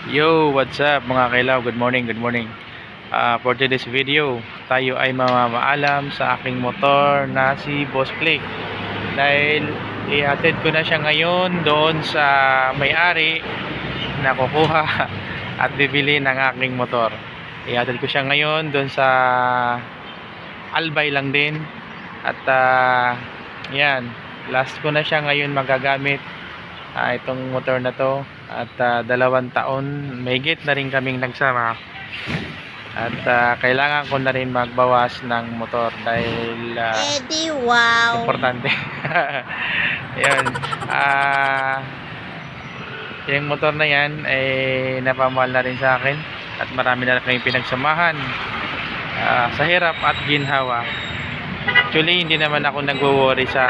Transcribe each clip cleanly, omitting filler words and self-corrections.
Yo, what's up mga kailaw? Good morning, good morning. For today's video, tayo ay mamamaalam sa aking motor na si Boss Click. Dahil ihatid ko na siya ngayon doon sa may-ari na kukuha at bibili ng aking motor. Ihatid ko siya ngayon doon sa Albay lang din. At yan, last ko na siya ngayon magagamit. Itong motor na to at 2 taon mahigit na rin kaming nagsama at kailangan ko na rin magbawas ng motor dahil Eddie, wow. importante. Ayun, yung motor na yan ay napamahal na rin sa akin at marami na kaming pinagsamahan sa hirap at ginhawa. Actually hindi naman ako nagwo-worry sa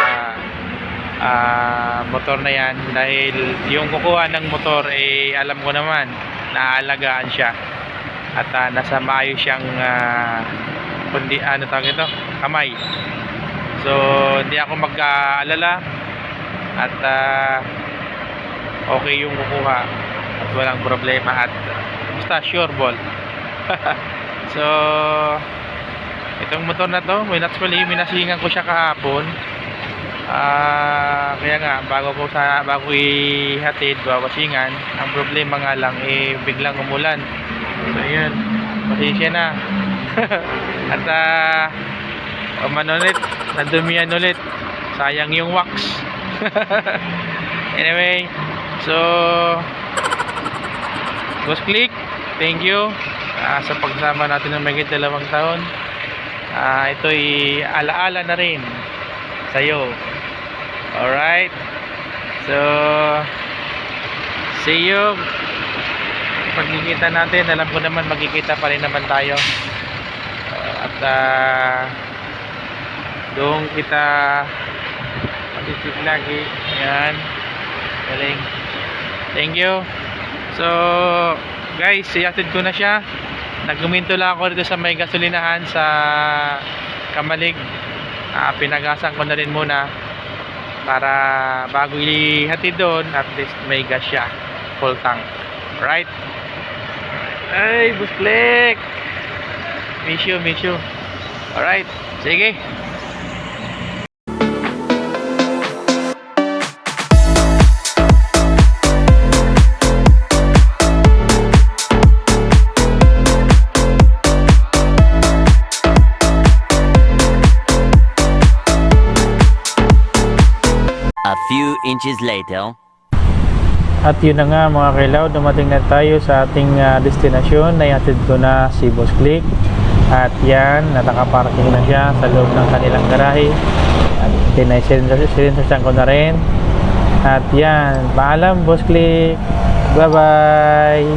motor na yan dahil yung kukuha ng motor alam ko naman naaalagaan siya at nasa maayos siyang kundi tawag ito, kamay. So hindi ako mag-aalala at okay yung kukuha at walang problema at basta sure ball. So itong motor na to, actually minasingan ko siya kahapon. Kaya nga bago ihatid bawasingan, ang problema nga lang biglang umulan. So yun, pasensya na. At ulit, nadumihan ulit, sayang yung wax. Anyway, so Boss Click, thank you sa pagsama natin ng mahigit 2 taon. Ito'y alaala na rin sa'yo. Alright, so see you pagkikita natin. Alam ko naman magkikita pa rin naman tayo at doon kita mag-isip lagi. Yan, galing, thank you. So guys, ihatid ko na siya. Nagguminto lang ako dito sa may gasolinahan sa Kamalig. Pinagasan ko na rin muna para bago ihatid doon at least may gas siya, full tank. Right? Ay, Boss Click, miss you. Alright, sige. A few inches later. At yun na nga mga kailaw, dumating na tayo sa ating destinasyon. Naihatid ko na si Boss Click. At yan, nataka-parking na siya sa loob ng kanilang garahe. At sinensasyan ko na rin. At yan, paalam Boss Click. Bye bye.